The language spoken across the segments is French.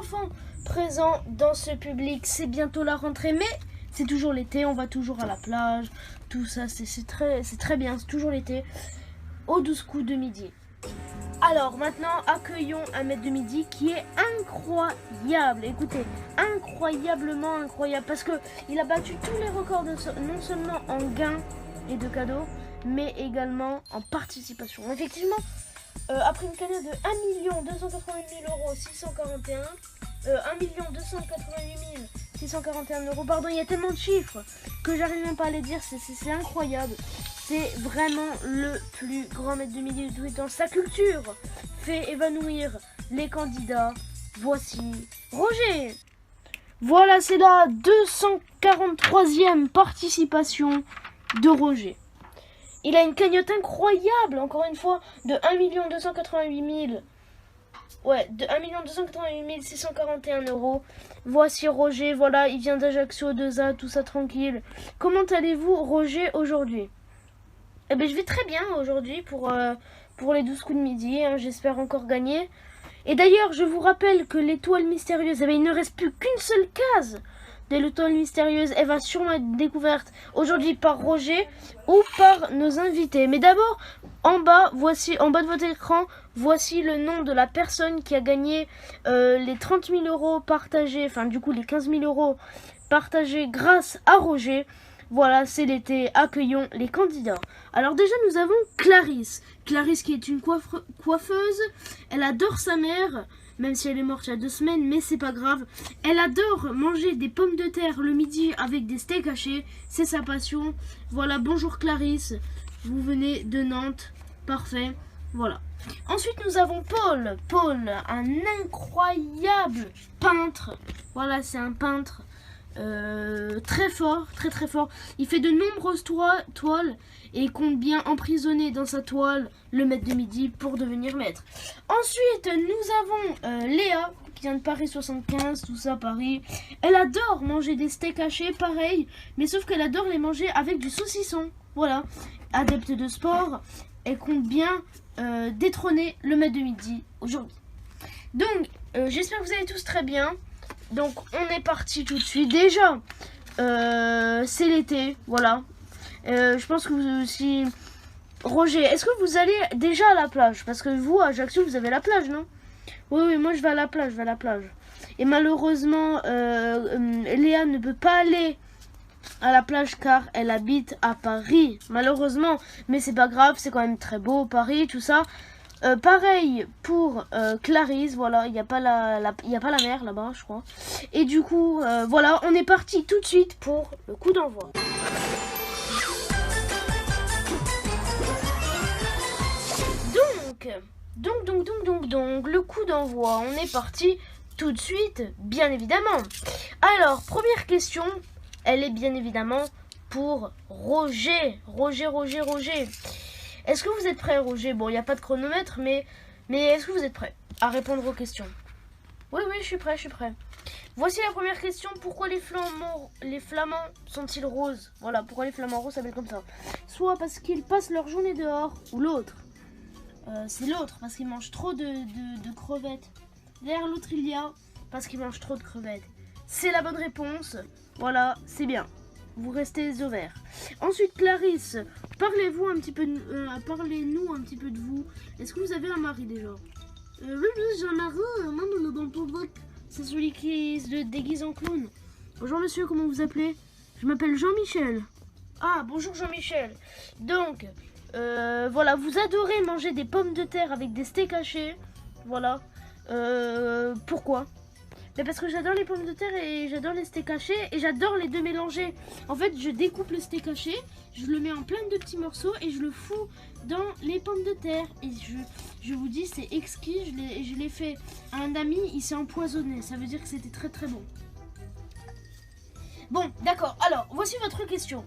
enfants présents dans ce public. C'est bientôt la rentrée, mais c'est toujours l'été, on va toujours à la plage, tout ça, c'est très bien, c'est toujours l'été, aux 12 coups de midi. Alors maintenant, accueillons un maître de midi qui est incroyable. Écoutez, incroyablement incroyable, parce que il a battu tous les records, non seulement en gains et de cadeaux, mais également en participation. Effectivement, après une cagnotte de 1 288 641, 1 288 641 euros, pardon, il y a tellement de chiffres que j'arrive même pas à les dire, c'est incroyable. C'est vraiment le plus grand maître de midi de tout temps. Sa culture fait évanouir les candidats. Voici Roger. Voilà, c'est la 243e participation de Roger. Il a une cagnotte incroyable, encore une fois, de 1 288 000. Ouais, de 1 288 641 euros. Voici Roger, voilà, il vient d'Ajaccio, de ZA, tout ça tranquille. Comment allez-vous, Roger, aujourd'hui? Eh ben, je vais très bien aujourd'hui pour les 12 coups de midi, hein, j'espère encore gagner. Et d'ailleurs, je vous rappelle que l'étoile mystérieuse, eh ben, il ne reste plus qu'une seule case de l'étoile mystérieuse. Elle va sûrement être découverte aujourd'hui par Roger ou par nos invités. Mais d'abord, en bas de votre écran, voici le nom de la personne qui a gagné les 30 000 euros partagés, enfin du coup les 15 000 euros partagés grâce à Roger. Voilà, c'est l'été, accueillons les candidats. Alors déjà, nous avons Clarisse. Clarisse qui est une coiffeuse. Elle adore sa mère, même si elle est morte il y a 2 semaines, mais c'est pas grave. Elle adore manger des pommes de terre le midi avec des steaks hachés. C'est sa passion. Voilà, bonjour Clarisse. Vous venez de Nantes. Parfait. Voilà. Ensuite, nous avons Paul. Paul, un incroyable peintre. Voilà, c'est un peintre. Très fort, très fort. Il fait de nombreuses toiles et compte bien emprisonner dans sa toile le maître de midi pour devenir maître. Ensuite, nous avons Léa qui vient de Paris 75, tout ça, Paris. Elle adore manger des steaks hachés, pareil, mais sauf qu'elle adore les manger avec du saucisson. Voilà, adepte de sport, elle compte bien détrôner le maître de midi aujourd'hui. Donc, j'espère que vous allez tous très bien. Donc on est parti tout de suite. Déjà c'est l'été, voilà. Je pense que vous aussi. Roger, est-ce que vous allez déjà à la plage? Parce que vous, à Ajaccio, vous avez la plage, non? Oui, moi je vais à la plage, Et malheureusement, Léa ne peut pas aller à la plage car elle habite à Paris, malheureusement. Mais c'est pas grave, c'est quand même très beau, Paris, tout ça. Pareil pour Clarisse, voilà, il n'y a pas la mer là-bas, je crois. Et du coup, voilà, on est parti tout de suite pour le coup d'envoi. Donc, le coup d'envoi, on est parti tout de suite, bien évidemment. Alors, première question, elle est bien évidemment pour Roger. Roger. Est-ce que vous êtes prêt, Roger? Bon, il n'y a pas de chronomètre, mais est-ce que vous êtes prêt à répondre aux questions? Oui, je suis prêt. Voici la première question. Pourquoi les flamands sont-ils roses? Voilà, pourquoi les flamands roses s'appellent comme ça? Soit parce qu'ils passent leur journée dehors, ou l'autre. C'est l'autre, parce qu'ils mangent trop de crevettes. Derrière l'autre, il y a parce qu'ils mangent trop de crevettes. C'est la bonne réponse. Voilà, c'est bien. Vous restez au vert. Ensuite, Clarisse, parlez-nous un petit peu de vous. Est-ce que vous avez un mari déjà? Oui, j'ai un mari, moi, dans le public. C'est celui qui se déguise en clown. Bonjour monsieur, comment vous appelez? Je m'appelle Jean-Michel. Ah, bonjour Jean-Michel. Donc, voilà, vous adorez manger des pommes de terre avec des steaks hachés. Voilà. Pourquoi? Mais parce que j'adore les pommes de terre et j'adore les steaks hachés et j'adore les deux mélanger. En fait, je découpe le steak haché, je le mets en plein de petits morceaux et je le fous dans les pommes de terre. Et je vous dis, c'est exquis. Je l'ai fait à un ami, il s'est empoisonné. Ça veut dire que c'était très bon. Bon, d'accord. Alors, voici votre question.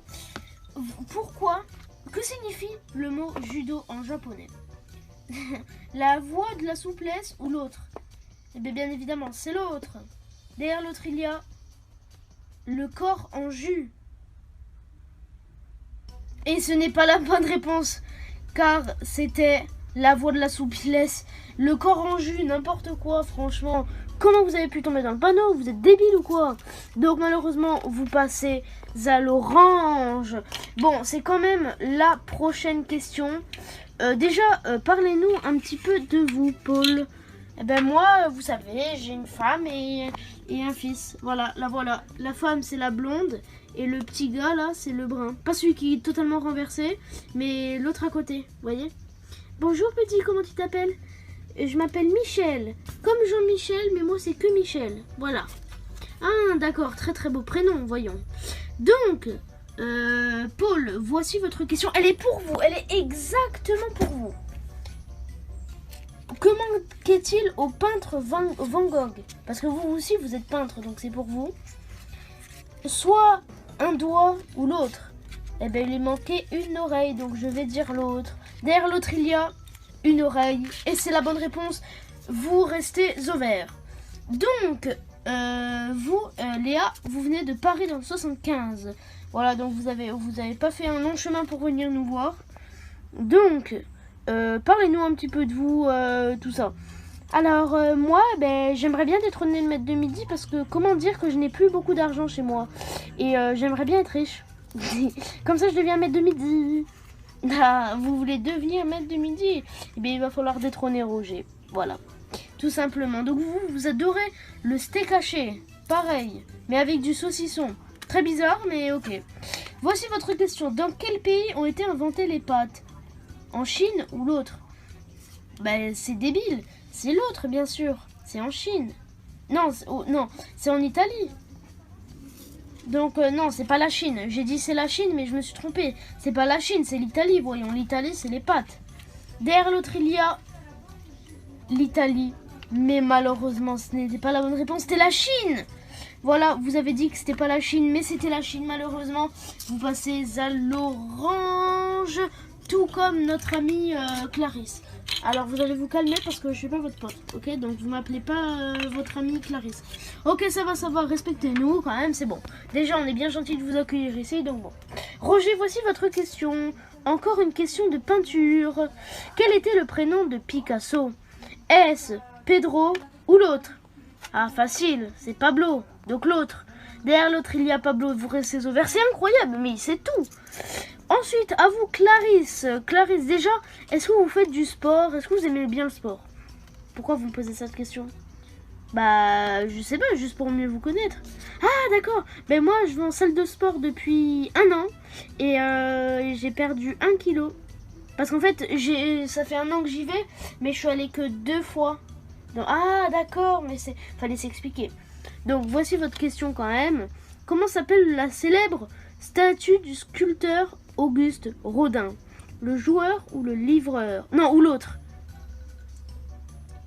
Pourquoi? Que signifie le mot judo en japonais? La voie de la souplesse ou l'autre? Eh bien évidemment, c'est l'autre. Derrière l'autre, il y a le corps en jus. Et ce n'est pas la bonne réponse, car c'était la voie de la souplesse. Le corps en jus, n'importe quoi, franchement. comment vous avez pu tomber dans le panneau? Vous êtes débile ou quoi? Donc malheureusement, vous passez à l'orange. Bon, c'est quand même la prochaine question. Déjà, parlez-nous un petit peu de vous, Paul. Eh ben moi, vous savez, j'ai une femme et un fils. Voilà, la voilà. La femme, c'est la blonde. Et le petit gars, là, c'est le brun. Pas celui qui est totalement renversé, mais l'autre à côté, vous voyez? Bonjour petit, comment tu t'appelles? Je m'appelle Michel. Comme Jean-Michel, mais moi, c'est que Michel. Voilà. Ah, d'accord, très très beau prénom, voyons. Donc, Paul, voici votre question. Elle est pour vous, elle est exactement pour vous. Que manquait-il au peintre Van Gogh? Parce que vous aussi, vous êtes peintre, donc c'est pour vous. Soit un doigt ou l'autre. Eh bien, il lui manquait une oreille, donc je vais dire l'autre. Derrière l'autre, il y a une oreille. Et c'est la bonne réponse. Vous restez au vert. Donc, vous, Léa, vous venez de Paris dans le 75. Voilà, donc vous avez pas fait un long chemin pour venir nous voir. Donc, parlez-nous un petit peu de vous, tout ça. Alors, moi, j'aimerais bien détrôner le maître de midi parce que comment dire que je n'ai plus beaucoup d'argent chez moi. Et j'aimerais bien être riche. Comme ça, je deviens maître de midi. Ah, vous voulez devenir maître de midi? Eh bien, il va falloir détrôner Roger. Voilà. Tout simplement. Donc, vous adorez le steak haché. Pareil, mais avec du saucisson. Très bizarre, mais ok. Voici votre question. Dans quel pays ont été inventées les pâtes? En Chine ou l'autre? Ben, c'est débile. C'est l'autre, bien sûr. C'est en Chine. Non, non, c'est en Italie. Donc, non, c'est pas la Chine. J'ai dit c'est la Chine, mais je me suis trompée. C'est pas la Chine, c'est l'Italie. Voyons, l'Italie, c'est les pâtes. Derrière l'autre, il y a l'Italie. Mais malheureusement, ce n'était pas la bonne réponse. C'était la Chine. Voilà, vous avez dit que c'était pas la Chine, mais c'était la Chine, malheureusement. Vous passez à l'orange, tout comme notre amie Clarisse. Alors, vous allez vous calmer parce que je suis pas votre pote, ok? Donc, vous m'appelez pas votre amie Clarisse. Ok, ça va, respectez-nous quand même, c'est bon. Déjà, on est bien gentil de vous accueillir ici, donc bon. Roger, voici votre question. Encore une question de peinture. Quel était le prénom de Picasso? Est-ce Pedro ou l'autre? Ah, facile, c'est Pablo, donc l'autre. Derrière l'autre, il y a Pablo, vous restez au vert. C'est incroyable, mais c'est tout. Ensuite, à vous, Clarisse. Clarisse, déjà, est-ce que vous faites du sport? Est-ce que vous aimez bien le sport? Pourquoi vous me posez cette question? Bah, je sais pas, juste pour mieux vous connaître. Ah, d'accord. Ben moi, je vais en salle de sport depuis 1 an. Et j'ai perdu 1 kilo. Parce qu'en fait, ça fait 1 an que j'y vais, mais je suis allée que 2 fois. Donc, ah, d'accord, mais fallait s'expliquer. Donc, voici votre question quand même. Comment s'appelle la célèbre statue du sculpteur Auguste Rodin? Le joueur ou le livreur? Non, ou l'autre.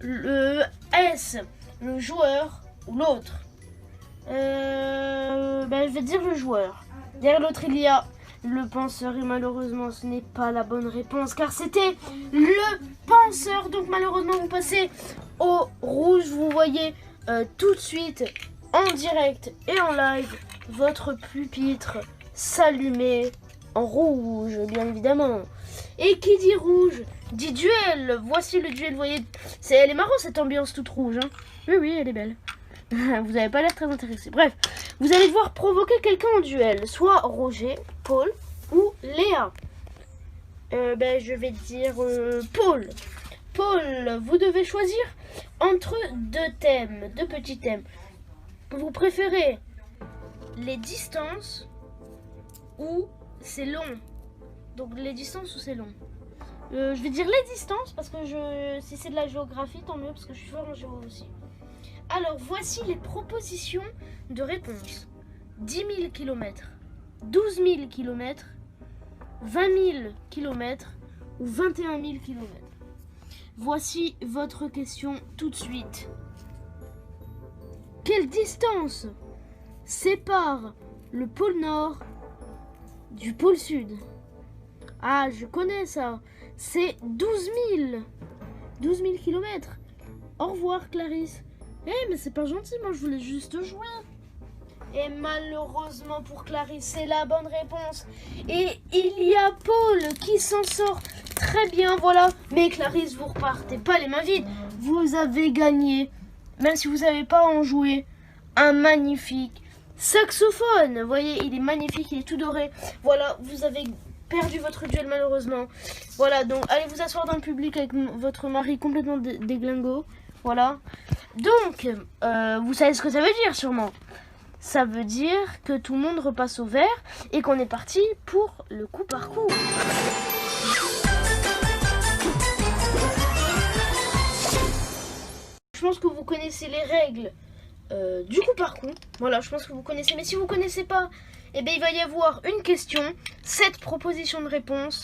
Est-ce le joueur ou l'autre? Je vais dire le joueur. Derrière l'autre, il y a le penseur. Et malheureusement, ce n'est pas la bonne réponse. Car c'était le penseur. Donc malheureusement, vous passez au rouge. Vous voyez tout de suite, en direct et en live, votre pupitre s'allumer en rouge, bien évidemment. Et qui dit rouge, dit duel. Voici le duel, vous voyez. Elle est marrant cette ambiance toute rouge. Hein. Oui, elle est belle. Vous n'avez pas l'air très intéressé. Bref, vous allez devoir provoquer quelqu'un en duel. Soit Roger, Paul ou Léa. Je vais dire Paul. Paul, vous devez choisir entre 2 thèmes, 2 petits thèmes. Vous préférez les distances ou c'est long? Donc les distances ou c'est long? Je vais dire les distances parce que si c'est de la géographie, tant mieux parce que je suis fort en géo aussi. Alors voici les propositions de réponse. 10 000 km, 12 000 km, 20 000 km ou 21 000 km. Voici votre question tout de suite. Quelle distance sépare le pôle Nord du pôle Sud? Ah, je connais ça. C'est 12 000. 12 000 km. Au revoir, Clarisse. Mais c'est pas gentil, moi je voulais juste jouer. Et malheureusement pour Clarisse, c'est la bonne réponse. Et il y a Paul qui s'en sort très bien, voilà. Mais Clarisse, vous repartez pas les mains vides. Vous avez gagné même si vous savez pas en jouer, un magnifique saxophone. Vous voyez, il est magnifique, il est tout doré. Voilà, vous avez perdu votre duel malheureusement. Voilà, donc allez vous asseoir dans le public avec votre mari complètement déglingo. Voilà. Donc, vous savez ce que ça veut dire sûrement. Ça veut dire que tout le monde repasse au vert et qu'on est parti pour le coup par coup. Je pense que vous connaissez les règles du coup par coup. Voilà, je pense que vous connaissez. Mais si vous ne connaissez pas, eh bien, il va y avoir une question, 7 propositions de réponse.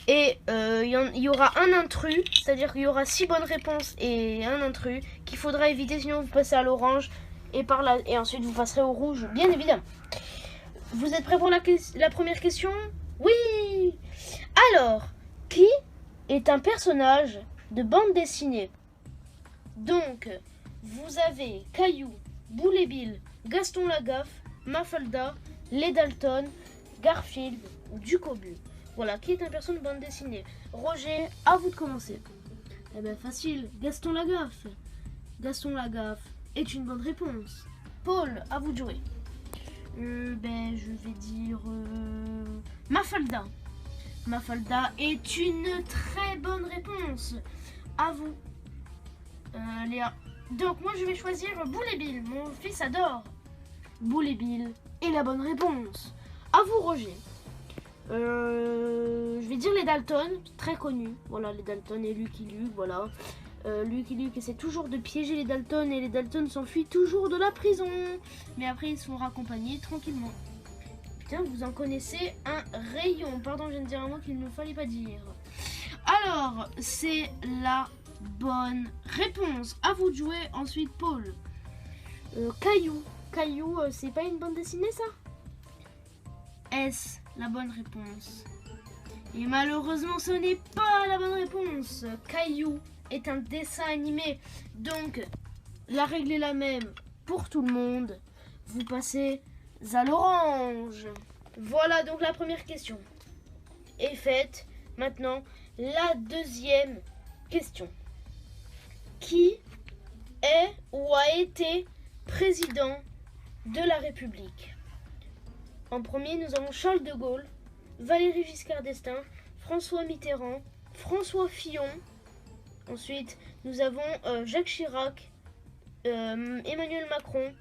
Et il y aura un intrus, c'est-à-dire qu'il y aura 6 bonnes réponses et un intrus qu'il faudra éviter, sinon vous passez à l'orange et ensuite vous passerez au rouge, bien évidemment. Vous êtes prêts pour la première question? Oui! Alors, qui est un personnage de bande dessinée? Donc, vous avez Caillou, Boule et Bill, Gaston Lagaffe, Mafalda, les Dalton, Garfield ou Ducobu. Voilà, qui est un personnage de bande dessinée? Roger, à vous de commencer. Eh bien, facile, Gaston Lagaffe. Gaston Lagaffe est une bonne réponse. Paul, à vous de jouer. Je vais dire Mafalda. Mafalda est une très bonne réponse. À vous, Léa. Donc, moi, je vais choisir Boule et Bill. Mon fils adore Boule et Bill est la bonne réponse. À vous, Roger. Je vais dire les Dalton, très connus. Voilà, les Dalton et Lucky Luke, voilà. Lucky Luke essaie toujours de piéger les Dalton et les Dalton s'enfuient toujours de la prison. Mais après, ils se font raccompagner tranquillement. Putain, vous en connaissez un rayon. Pardon, je viens de dire un mot qu'il ne fallait pas dire. Alors, c'est la bonne réponse. À vous de jouer. Ensuite, Paul. Caillou. Caillou, c'est pas une bande dessinée, ça? Est-ce la bonne réponse? Et malheureusement, ce n'est pas la bonne réponse. Caillou est un dessin animé. Donc, la règle est la même pour tout le monde. Vous passez à l'orange. Voilà donc la première question est faite. Maintenant, la deuxième question. Qui est ou a été président de la République? En premier, nous avons Charles de Gaulle, Valéry Giscard d'Estaing, François Mitterrand, François Fillon. Ensuite, nous avons Jacques Chirac, Emmanuel Macron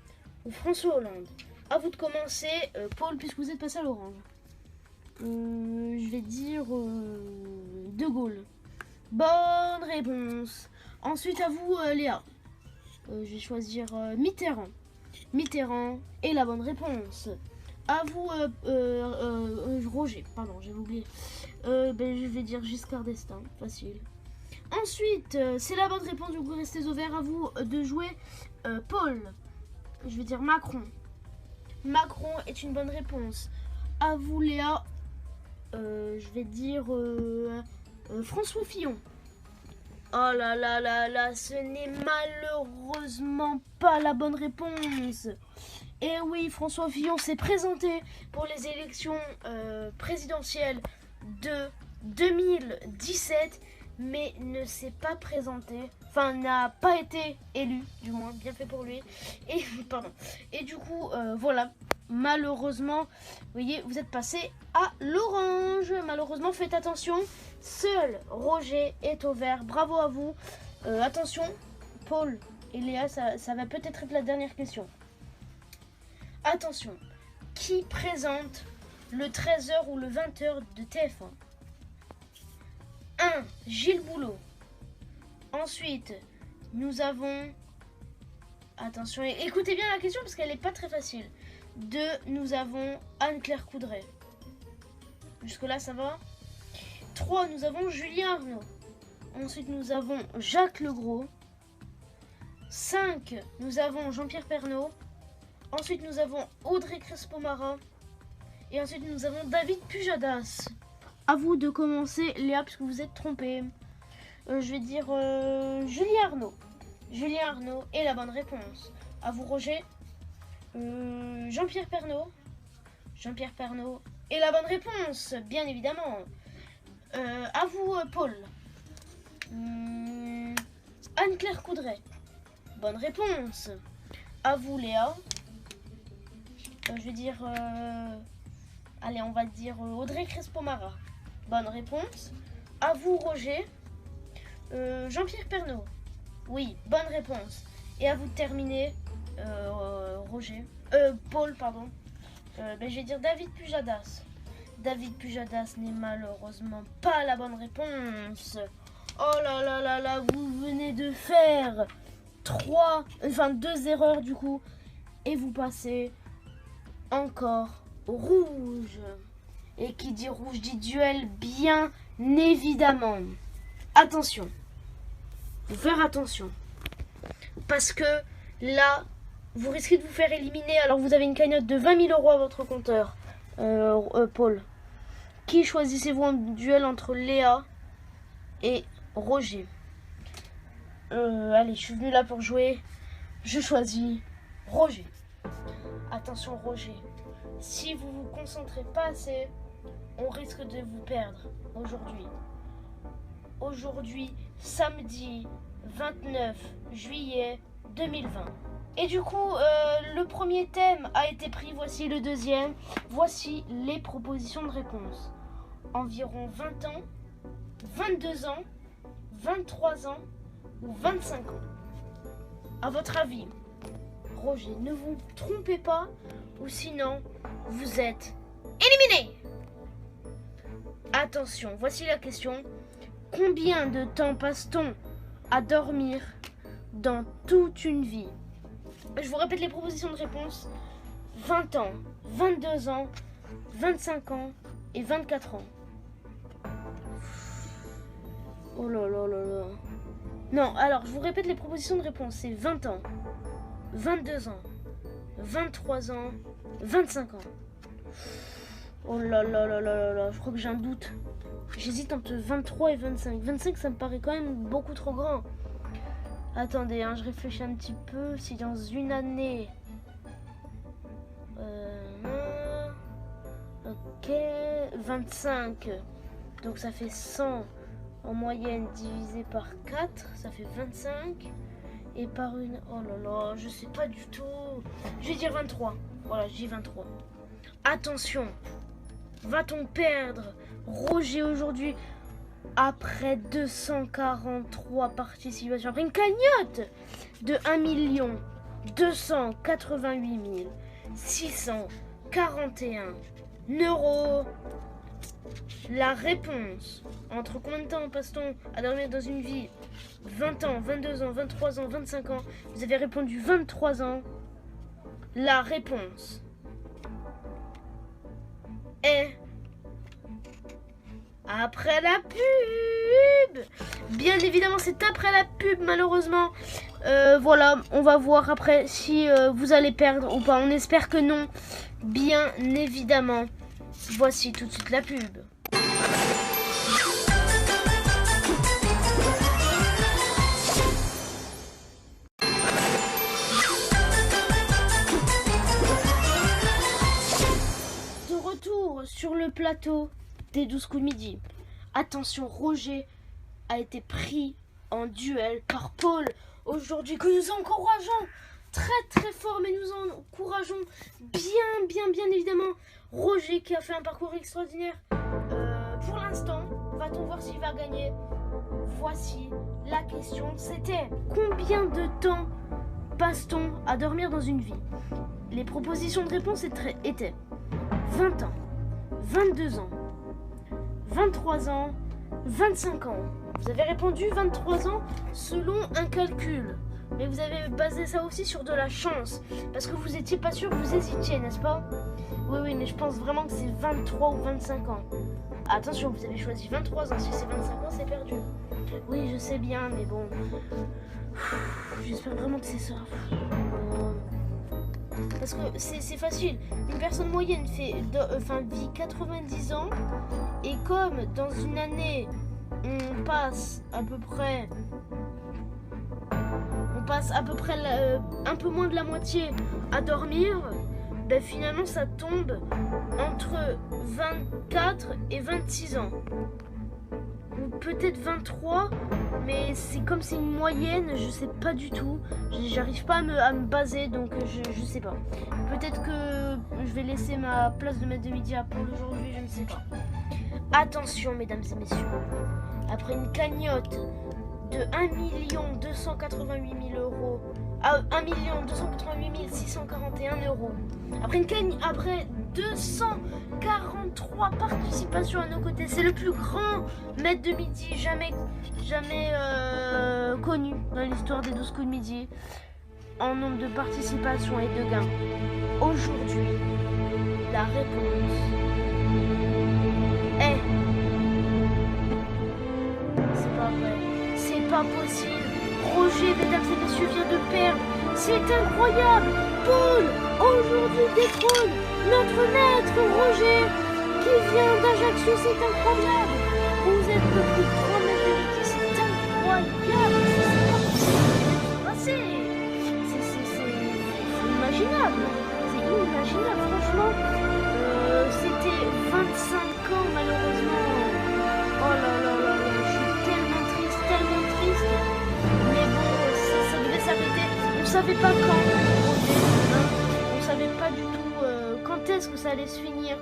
ou François Hollande. À vous de commencer, Paul, puisque vous êtes passé à l'orange. Je vais dire de Gaulle. Bonne réponse. Ensuite, à vous, Léa. Je vais choisir Mitterrand. Mitterrand est la bonne réponse. À vous, Roger, pardon, j'avais oublié. Je vais dire Giscard d'Estaing, facile. Ensuite, c'est la bonne réponse, vous restez au vert. À vous de jouer Paul. Je vais dire Macron. Macron est une bonne réponse. À vous, Léa. Je vais dire François Fillon. Oh là là là là, ce n'est malheureusement pas la bonne réponse. Et oui, François Fillon s'est présenté pour les élections présidentielles de 2017, mais ne s'est pas présenté, enfin n'a pas été élu, du moins, bien fait pour lui. Et pardon. Et du coup, voilà, malheureusement, vous voyez, vous êtes passé à l'orange. Malheureusement, faites attention, seul Roger est au vert. Bravo à vous. Attention, Paul et Léa, ça va peut-être être la dernière question. Attention, qui présente le 13h ou le 20h de TF1? 1. Gilles Boulot. Ensuite, nous avons... Attention, écoutez bien la question parce qu'elle n'est pas très facile. 2. Nous avons Anne-Claire Coudray. Jusque-là, ça va. 3. Nous avons Julien Arnaud. Ensuite, nous avons Jacques Legros. 5. Nous avons Jean-Pierre Pernaut. Ensuite, nous avons Audrey Crespo-Mara. Et ensuite, nous avons David Pujadas. À vous de commencer, Léa, puisque vous êtes trompée. Je vais dire Julien Arnaud. Julien Arnaud est la bonne réponse. À vous, Roger. Jean-Pierre Pernaut. Jean-Pierre Pernaut est la bonne réponse, bien évidemment. À vous, Paul. Anne-Claire Coudray. Bonne réponse. À vous, Léa. Je vais dire... allez, on va dire Audrey Crespo-Mara. Bonne réponse. À vous, Roger. Jean-Pierre Pernaut. Oui, bonne réponse. Et à vous de terminer, Roger. Paul, pardon. Je vais dire David Pujadas. David Pujadas n'est malheureusement pas la bonne réponse. Oh là là là là, vous venez de faire 2 erreurs du coup. Et vous passez encore au rouge. Et qui dit rouge dit duel, bien évidemment. Attention. Faut faire attention. Parce que là, vous risquez de vous faire éliminer. Alors vous avez une cagnotte de 20 000 € à votre compteur. Paul. Qui choisissez-vous en duel entre Léa et Roger? Allez, je suis venue là pour jouer. Je choisis Roger. Attention Roger. Si vous vous concentrez pas assez, on risque de vous perdre aujourd'hui. Aujourd'hui, samedi 29 juillet 2020. Et du coup, le premier thème a été pris. Voici le deuxième. Voici les propositions de réponse. Environ 20 ans, 22 ans, 23 ans ou 25 ans. À votre avis, Roger, ne vous trompez pas ou sinon vous êtes éliminé. Attention, voici la question. Combien de temps passe-t-on à dormir dans toute une vie? Je vous répète les propositions de réponse. 20 ans, 22 ans, 25 ans et 24 ans. Oh là là là là. Non, alors je vous répète les propositions de réponse. C'est 20 ans, 22 ans, 23 ans, 25 ans. Oh là là là là là là, je crois que j'ai un doute. J'hésite entre 23 et 25. 25, ça me paraît quand même beaucoup trop grand. Attendez, hein, je réfléchis un petit peu. Si dans une année... ok, 25. Donc ça fait 100 en moyenne divisé par 4. Ça fait 25. Et par une... Oh là là, je sais pas du tout. Je vais dire 23. Voilà, je dis 23. Attention. Va-t-on perdre Roger aujourd'hui après 243 participations, après une cagnotte de 1 288 641 €? La réponse, entre combien de temps passe-t-on à dormir dans une vie? 20 ans, 22 ans, 23 ans, 25 ans. Vous avez répondu 23 ans. La réponse est après la pub. Bien évidemment, c'est après la pub, malheureusement. Voilà, on va voir après si vous allez perdre ou pas. On espère que non. Bien évidemment. Voici tout de suite la pub. De retour sur le plateau des 12 coups de midi. Attention, Roger a été pris en duel par Paul aujourd'hui, que nous encourageons très fort, mais nous encourageons bien évidemment. Roger qui a fait un parcours extraordinaire. Pour l'instant, va-t-on voir s'il va gagner? Voici la question, c'était combien de temps passe-t-on à dormir dans une vie? Les propositions de réponse étaient 20 ans, 22 ans, 23 ans, 25 ans. Vous avez répondu 23 ans selon un calcul. Mais vous avez basé ça aussi sur de la chance. Parce que vous étiez pas sûr, vous hésitiez, n'est-ce pas? Oui, mais je pense vraiment que c'est 23 ou 25 ans. Attention, vous avez choisi 23 ans. Si c'est 25 ans, c'est perdu. Oui, je sais bien, mais bon. J'espère vraiment que c'est ça. Parce que c'est facile. Une personne moyenne vit 90 ans. Et comme dans une année, on passe à peu près un peu moins de la moitié à dormir, ben finalement ça tombe entre 24 et 26 ans. peut-être 23, mais c'est comme c'est une moyenne, je sais pas du tout. J'arrive pas à me baser, donc je sais pas. Peut-être que je vais laisser ma place de maître de midi à Paul aujourd'hui, je ne sais pas. Attention, mesdames et messieurs, après une cagnotte de 1 288 000 euros à 1 288 641 euros, après 243 participations à nos côtés, c'est le plus grand maître de midi jamais connu dans l'histoire des 12 coups de midi en nombre de participations et de gains. Aujourd'hui, la réponse est... C'est pas vrai, c'est pas possible. Roger, mesdames et messieurs, vient de perdre. C'est incroyable. Paul, aujourd'hui détrône notre maître Roger, qui vient d'Ajaccio. C'est incroyable. Vous êtes le plus grand maître de midi. C'est incroyable. C'est inimaginable. C'est inimaginable, franchement. C'était 25 ans, malheureusement. Oh là là là là, je suis tellement triste, tellement triste. Mais bon, ça devait s'arrêter. On savait pas quand, on savait pas du tout quand est-ce que ça allait se finir.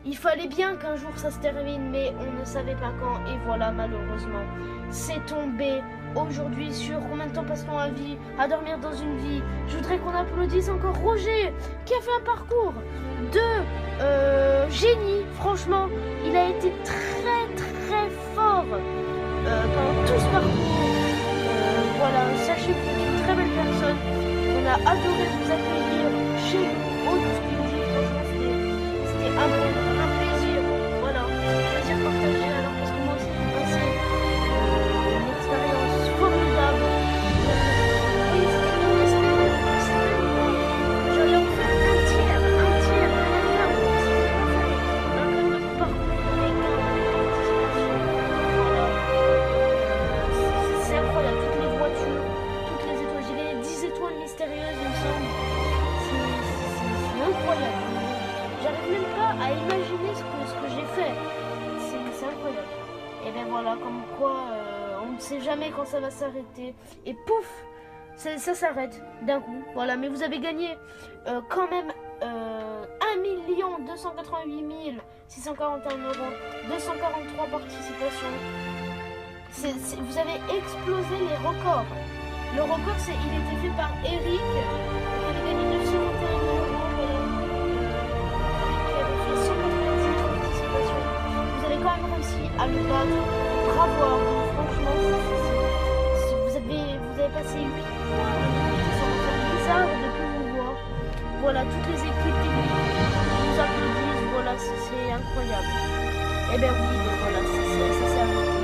Il fallait bien qu'un jour ça se termine, mais on ne savait pas quand. Et voilà, malheureusement, c'est tombé aujourd'hui. Sur combien de temps passe-t-on à dormir dans une vie? Je voudrais qu'on applaudisse encore Roger, qui a fait un parcours de génie. Franchement, il a été très très fort pendant tout ce parcours. Voilà, sachez que vous êtes une très belle personne. On a adoré vous accueillir chez nous au Discovery. Franchement, c'était un plaisir. Voilà, un plaisir partagé. Alors, parce que moi aussi, j'ai passé une expérience formidable. Oui, j'allais en faire un tiers, un parcours avec c'est incroyable, toutes les voitures, toutes les étoiles. J'ai gagné 10 étoiles mystérieuses, il me semble. C'est incroyable. J'arrive même pas à imaginer ce que j'ai fait. C'est incroyable. Et bien voilà, comme quoi on ne sait jamais quand ça va s'arrêter. Et pouf, ça s'arrête d'un coup. Voilà, mais vous avez gagné quand même 1 288 641 euros, 243 participations. Vous avez explosé les records. Le record, il était fait par Eric, qui avait gagné 921 000 euros, qui avait fait 196 participations. Vous avez quand même réussi à le battre. Bravo à vous, franchement. Vous avez passé 8 mois. C'est bizarre de plus vous voir. Voilà, toutes les équipes vous applaudissent. Voilà, c'est incroyable. Et bien oui, voilà, ça s'est arrêté.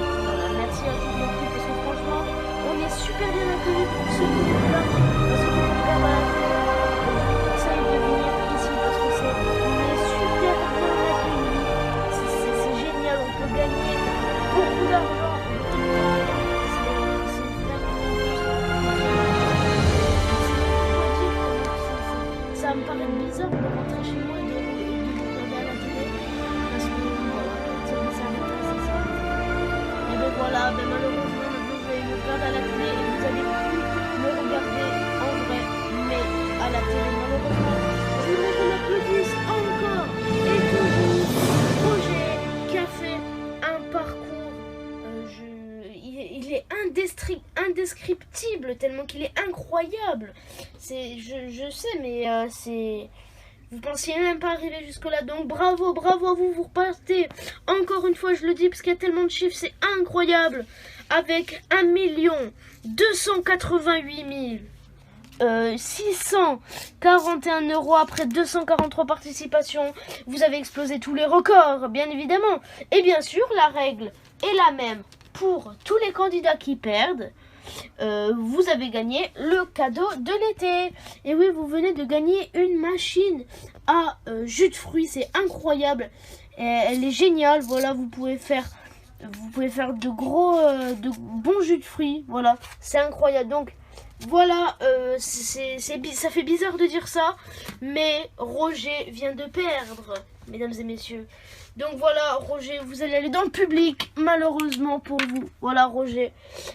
Merci à toute l'équipe parce que franchement, on est super bien accueillis pour ceux qui sont là. Parce que on vous conseille de venir ici parce que on est super bien accueillis. C'est génial, on peut gagner beaucoup d'argent. Ça me paraît bizarre de rentrer chez moi et de regarder à la télé parce que voilà, ça voilà, mais malheureusement maintenant vous allez me regarder à la télé et vous allez plus me regarder en vrai, mais à la télé malheureusement. Je voudrais qu'on applaudisse encore et toujours Roger qui a fait un parcours, il est indescriptible tellement qu'il est incroyable. Je sais, mais c'est... Vous pensiez même pas arriver jusque là, donc bravo à vous, vous repartez. Encore une fois, je le dis, parce qu'il y a tellement de chiffres, c'est incroyable. Avec 1 288 641 euros après 243 participations. Vous avez explosé tous les records, bien évidemment. Et bien sûr, la règle est la même pour tous les candidats qui perdent. Vous avez gagné le cadeau de l'été. Et oui, vous venez de gagner une machine à jus de fruits. C'est incroyable. Elle est géniale. Voilà, vous pouvez faire de bons jus de fruits. Voilà, c'est incroyable. Donc, Voilà, ça fait bizarre de dire ça, mais Roger vient de perdre, mesdames et messieurs. Donc voilà, Roger, vous allez aller dans le public, malheureusement pour vous. Voilà, Roger.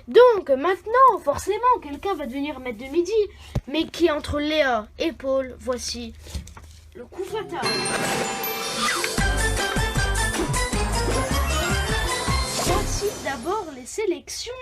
Donc maintenant, forcément, quelqu'un va devenir maître de midi. Mais qui est entre Léa et Paul? Voici le coup fatal. Voici d'abord les sélections.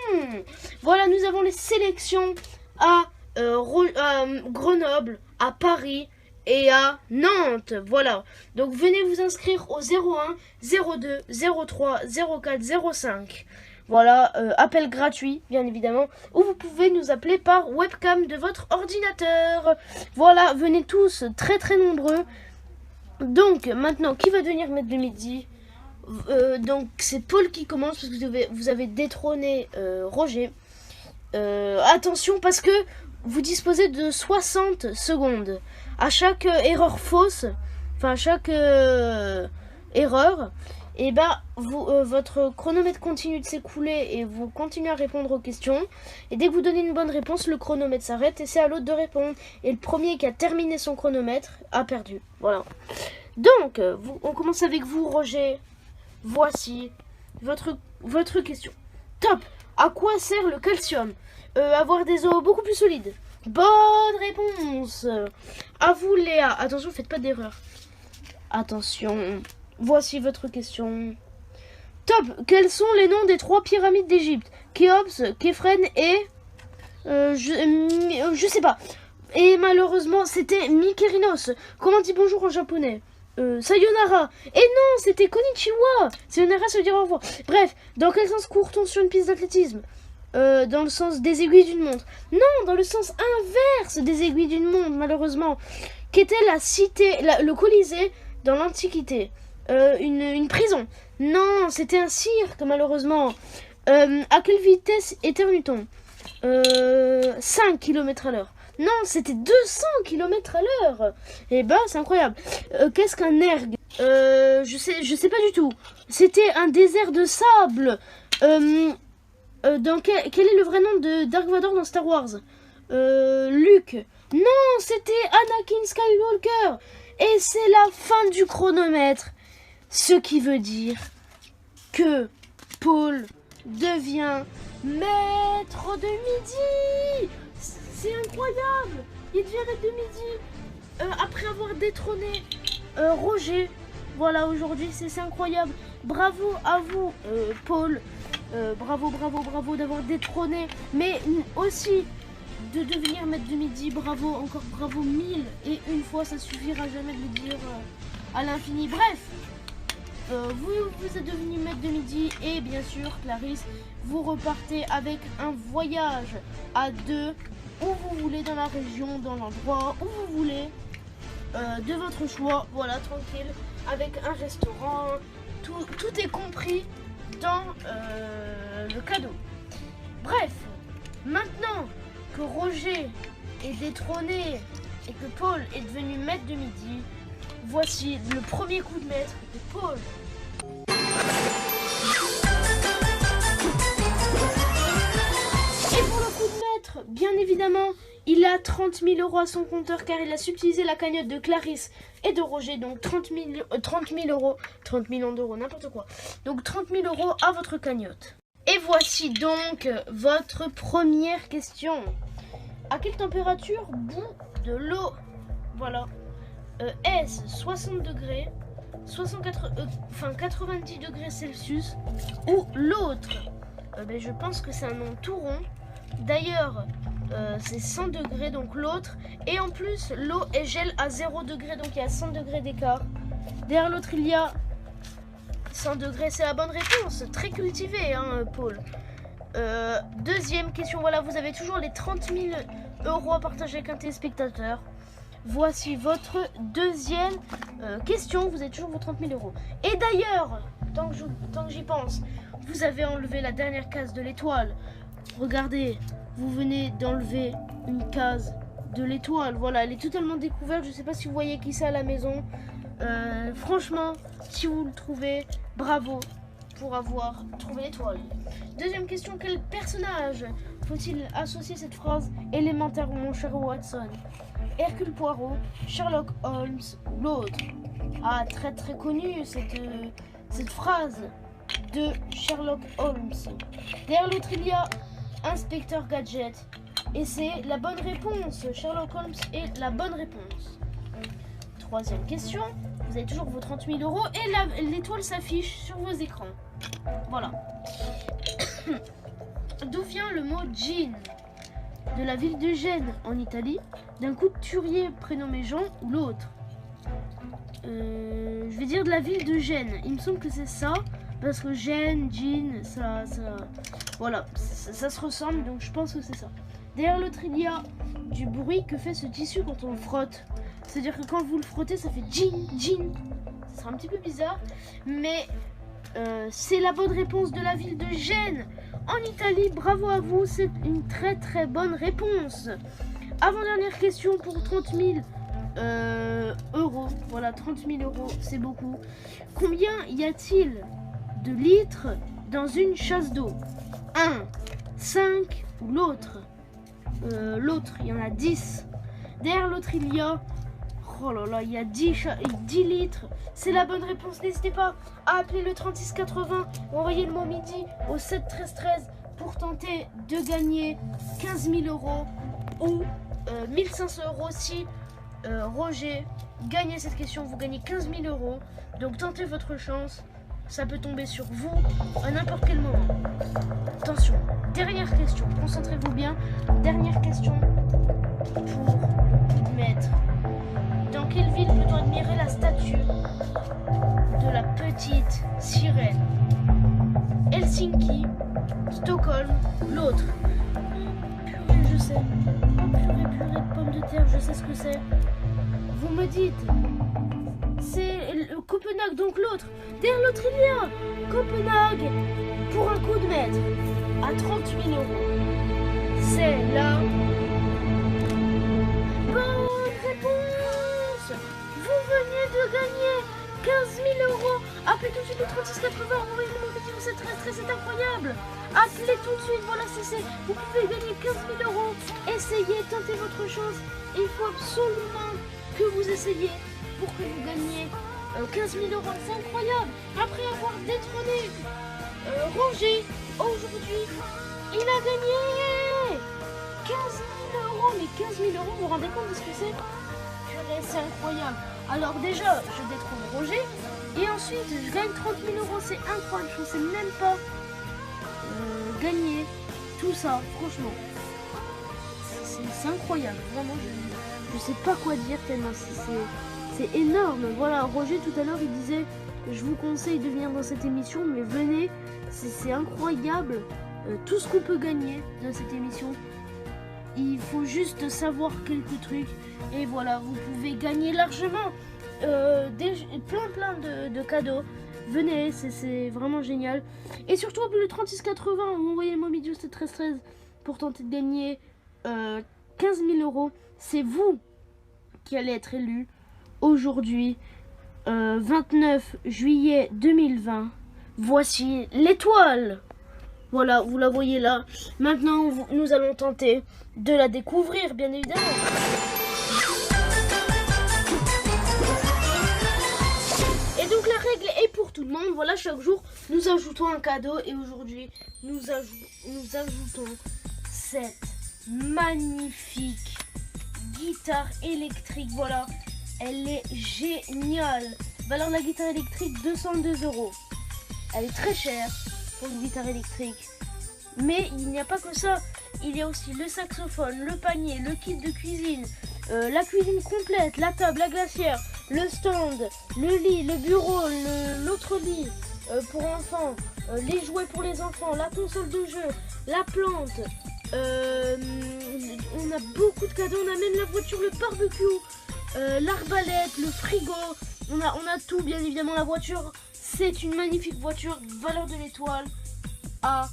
Voilà, nous avons les sélections à Grenoble, à Paris et à Nantes. Voilà. Donc venez vous inscrire au 01 02 03 04 05. Voilà, appel gratuit, bien évidemment, ou vous pouvez nous appeler par webcam de votre ordinateur. Voilà, venez tous, très très nombreux. Donc, maintenant, qui va devenir maître de midi? Donc, c'est Paul qui commence, parce que vous avez détrôné Roger. Attention, parce que vous disposez de 60 secondes. À chaque erreur fausse, enfin, à chaque erreur, et ben votre chronomètre continue de s'écouler et vous continuez à répondre aux questions. Et dès que vous donnez une bonne réponse, le chronomètre s'arrête et c'est à l'autre de répondre. Et le premier qui a terminé son chronomètre a perdu. Voilà. Donc, on commence avec vous, Roger. Voici votre question. Top. À quoi sert le calcium? Avoir des os beaucoup plus solides. Bonne réponse. À vous, Léa. Attention, faites pas d'erreur. Attention. Voici votre question. Top. Quels sont les noms des 3 pyramides d'Égypte? Khéops, Képhren et... je sais pas. Et malheureusement, c'était Mykérinos. Comment on dit bonjour en japonais? Sayonara. Et non, c'était Konnichiwa. Sayonara, ça veut dire au revoir. Bref, dans quel sens court-on sur une piste d'athlétisme? Dans le sens des aiguilles d'une montre. Non, dans le sens inverse des aiguilles d'une montre, malheureusement. Qu'était la cité, le Colisée dans l'Antiquité? Une prison. Non, c'était un cirque, malheureusement. À quelle vitesse éternue-t-on? 5 km à l'heure. Non, c'était 200 km à l'heure. Eh ben, c'est incroyable. Qu'est-ce qu'un erg? Je sais pas du tout. C'était un désert de sable. Quel est le vrai nom de Dark Vador dans Star Wars? Luke. Non, c'était Anakin Skywalker. Et c'est la fin du chronomètre. Ce qui veut dire que Paul devient maître de midi. C'est incroyable. Il devient maître de midi après avoir détrôné Roger. Voilà, aujourd'hui, c'est incroyable. Bravo à vous, Paul. Bravo d'avoir détrôné. Mais aussi de devenir maître de midi. Bravo, encore bravo 1000. Et une fois, ça suffira jamais de le dire à l'infini. Bref. Vous êtes devenu maître de midi et bien sûr, Clarisse, vous repartez avec un voyage à 2 où vous voulez, dans la région, dans l'endroit où vous voulez, de votre choix, voilà, tranquille, avec un restaurant, tout est compris dans le cadeau. Bref, maintenant que Roger est détrôné et que Paul est devenu maître de midi, voici le premier coup de maître de Paul. Et pour le coup de maître, bien évidemment, il a 30 000 euros à son compteur car il a subtilisé la cagnotte de Clarisse et de Roger. Donc 30 000 euros, 30 millions d'euros, n'importe quoi. Donc 30 000 euros à votre cagnotte. Et voici donc votre première question. À quelle température bout de l'eau? Voilà. Est-ce 60 degrés, 90 degrés Celsius ou l'autre? Je pense que c'est un nom tout rond. D'ailleurs, c'est 100 degrés, donc l'autre. Et en plus, l'eau est gel à 0 degré, donc il y a 100 degrés d'écart. Derrière l'autre, il y a 100 degrés, c'est la bonne réponse. Très cultivé, hein, Paul. Deuxième question, voilà, vous avez toujours les 30 000 euros à partager avec un téléspectateur. Voici votre deuxième question. Vous avez toujours vos 30 000 euros. Et d'ailleurs, tant que j'y pense, vous avez enlevé la dernière case de l'étoile. Regardez, vous venez d'enlever une case de l'étoile. Voilà, elle est totalement découverte. Je ne sais pas si vous voyez qui c'est à la maison. Franchement, si vous le trouvez, bravo pour avoir trouvé l'étoile. Deuxième question, quel personnage faut-il associer cette phrase élémentaire, mon cher Watson? Hercule Poirot, Sherlock Holmes ou l'autre? Ah, très très connue cette phrase de Sherlock Holmes. Derrière l'autre, il y a Inspecteur Gadget. Et c'est la bonne réponse. Sherlock Holmes est la bonne réponse. Troisième question. Vous avez toujours vos 30 000 euros et l'étoile s'affiche sur vos écrans. Voilà. D'où vient le mot jean? De la ville de Gênes en Italie, d'un couturier prénommé Jean ou l'autre? Je vais dire de la ville de Gênes. Il me semble que c'est ça, parce que Gênes, jean, voilà, ça se ressemble, donc je pense que c'est ça. Derrière l'autre, il y a du bruit que fait ce tissu quand on le frotte. C'est-à-dire que quand vous le frottez, ça fait jean, jean. Ça sera un petit peu bizarre, mais c'est la bonne réponse de la ville de Gênes en Italie. Bravo à vous, c'est une très très bonne réponse. Avant-dernière question pour 30 000 euros. Voilà, 30 000 euros, c'est beaucoup. Combien y a-t-il de litres dans une chasse d'eau? 1, 5 ou l'autre? L'autre, il y en a 10. Derrière l'autre, il y a... Oh là là, il y a 10 litres. C'est la bonne réponse. N'hésitez pas à appeler le 3680 ou envoyer le mot midi au 7 13 13 pour tenter de gagner 15 000 euros ou 1500 euros si Roger gagne cette question. Vous gagnez 15 000 euros. Donc tentez votre chance. Ça peut tomber sur vous à n'importe quel moment. Attention, dernière question. Concentrez-vous bien. Dernière question pour le coup de maître. Dans quelle ville peut-on admirer la statue de la petite sirène? Helsinki, Stockholm, l'autre? Purée, je sais. Oh purée de pommes de terre, je sais ce que c'est. Vous me dites, c'est Copenhague, donc l'autre. Derrière l'autre, il y a Copenhague pour un coup de maître à 30 000 euros. C'est la bonne réponse. Vous venez de gagner 15 000 euros. Appelez tout de suite le 3680. Envoyez le mot vidéo, c'est très incroyable. Appelez tout de suite, voilà, c'est. Vous pouvez gagner 15 000 euros. Essayez, tentez votre chance. Il faut absolument que vous essayiez pour que vous gagniez 15 000 euros. C'est incroyable. Après avoir détrôné Roger, aujourd'hui, il a gagné 15 000 euros. Mais 15 000 euros, vous vous rendez compte de ce que c'est? Purée, c'est incroyable. Alors déjà, je détrône Roger. Et ensuite, je gagne 30 000 euros. C'est incroyable. Je ne sais même pas gagner tout ça, franchement. C'est incroyable. Vraiment, je sais pas quoi dire tellement c'est énorme. Voilà, Roger tout à l'heure il disait je vous conseille de venir dans cette émission, mais venez, c'est incroyable tout ce qu'on peut gagner dans cette émission. Il faut juste savoir quelques trucs et voilà, vous pouvez gagner largement plein de cadeaux. Venez, c'est vraiment génial. Et surtout appelez le 3680 ou envoyez mon vidéo 1313 pour tenter de gagner 15 000 euros. C'est vous qui allez être élu aujourd'hui, 29 juillet 2020. Voici l'étoile. Voilà, vous la voyez là. Maintenant, nous allons tenter de la découvrir, bien évidemment. Et donc la règle est pour tout le monde. Voilà, chaque jour, nous ajoutons un cadeau. Et aujourd'hui, nous ajoutons cette magnifique guitare électrique. Voilà, elle est géniale. Valeur de la guitare électrique 202 euros. Elle est très chère pour une guitare électrique. Mais il n'y a pas que ça. Il y a aussi le saxophone, le panier, le kit de cuisine, la cuisine complète, la table, la glacière, le stand, le lit, le bureau, l'autre lit pour enfants, les jouets pour les enfants, la console de jeu, la plante. On a beaucoup de cadeaux. On a même la voiture, le barbecue, l'arbalète, le frigo. On a tout, bien évidemment. La voiture, c'est une magnifique voiture, valeur de l'étoile à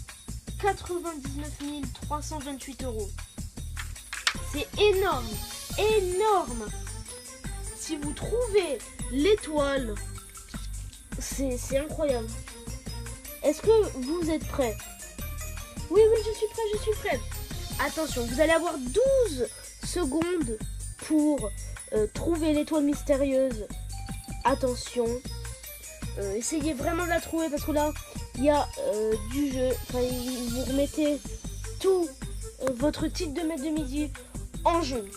99 328 euros. C'est énorme, énorme. Si vous trouvez l'étoile, c'est incroyable. Est-ce que vous êtes prêts? Oui, je suis prêt, Attention, vous allez avoir 12 secondes pour trouver l'étoile mystérieuse. Attention, essayez vraiment de la trouver parce que là, il y a du jeu. Enfin, vous remettez tout votre titre de maître de midi en jeu.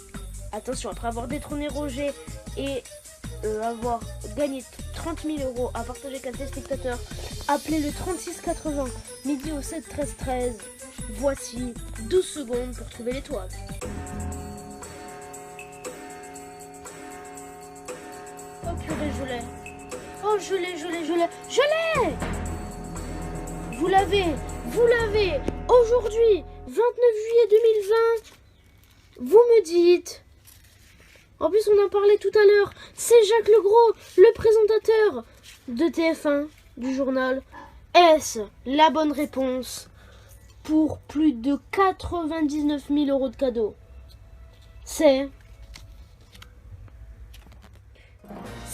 Attention, après avoir détrôné Roger et avoir gagné 30 000 € à partager avec un téléspectateur, appelez le 3680 midi au 7 13 13. Voici 12 secondes pour trouver l'étoile. Oh purée, je l'ai. Oh, je l'ai. Vous l'avez. Aujourd'hui, 29 juillet 2020. Vous me dites. En plus, on en parlait tout à l'heure. C'est Jacques Legros, le présentateur de TF1, du journal. Est-ce la bonne réponse pour plus de 99 000 € de cadeaux? C'est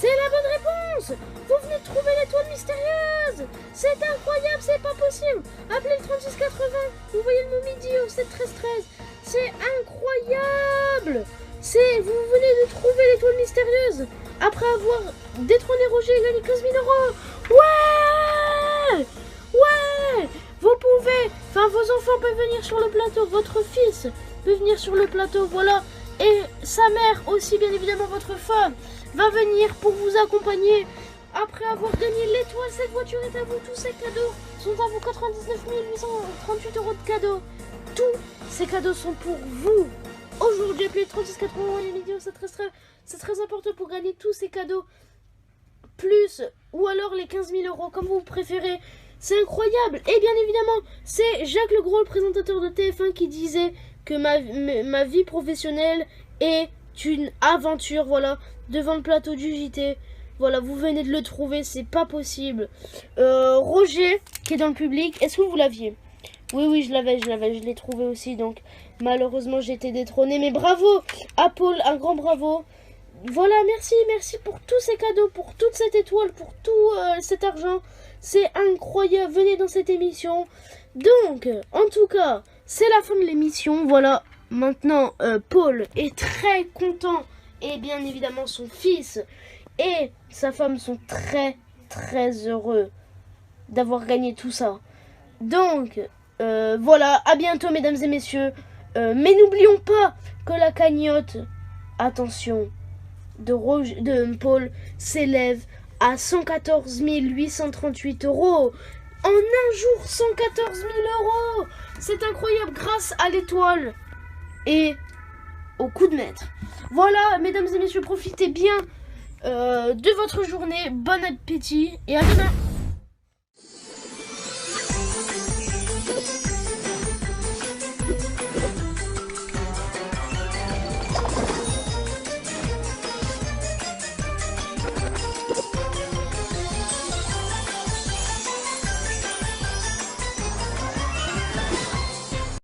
la bonne réponse. Vous venez de trouver l'étoile mystérieuse. C'est incroyable, c'est pas possible. Appelez le 3680. Vous voyez le mot midi au 7 13 13. C'est incroyable. Vous venez de trouver l'étoile mystérieuse après avoir détrôné Roger et gagné 15 000 €. Ouais. Vous pouvez, vos enfants peuvent venir sur le plateau. Votre fils peut venir sur le plateau, voilà. Et sa mère aussi, bien évidemment, votre femme va venir pour vous accompagner. Après avoir gagné l'étoile, cette voiture est à vous. Tous ces cadeaux sont à vous. 99 838 € de cadeaux. Tous ces cadeaux sont pour vous. Aujourd'hui, appelez 3680 les vidéos, c'est très important pour gagner tous ces cadeaux. Plus, ou alors les 15 000 €, comme vous préférez. C'est incroyable. Et bien évidemment, c'est Jacques Legros, le présentateur de TF1, qui disait que ma vie professionnelle est une aventure, voilà, devant le plateau du JT. Voilà, vous venez de le trouver, c'est pas possible. Roger, qui est dans le public, est-ce que vous l'aviez? Oui, je l'ai trouvé aussi, donc malheureusement j'ai été détrônée. Mais bravo à Paul, un grand bravo. Voilà, merci pour tous ces cadeaux, pour toute cette étoile, pour tout cet argent. C'est incroyable, venez dans cette émission. Donc, en tout cas, c'est la fin de l'émission. Voilà, maintenant, Paul est très content. Et bien évidemment, son fils et sa femme sont très heureux d'avoir gagné tout ça. Donc, voilà, à bientôt mesdames et messieurs. Mais n'oublions pas que la cagnotte, attention, de Paul s'élève à 114 838 €. En un jour, 114 000 €. C'est incroyable grâce à l'étoile et au coup de maître. Voilà, mesdames et messieurs, profitez bien de votre journée. Bon appétit et à demain.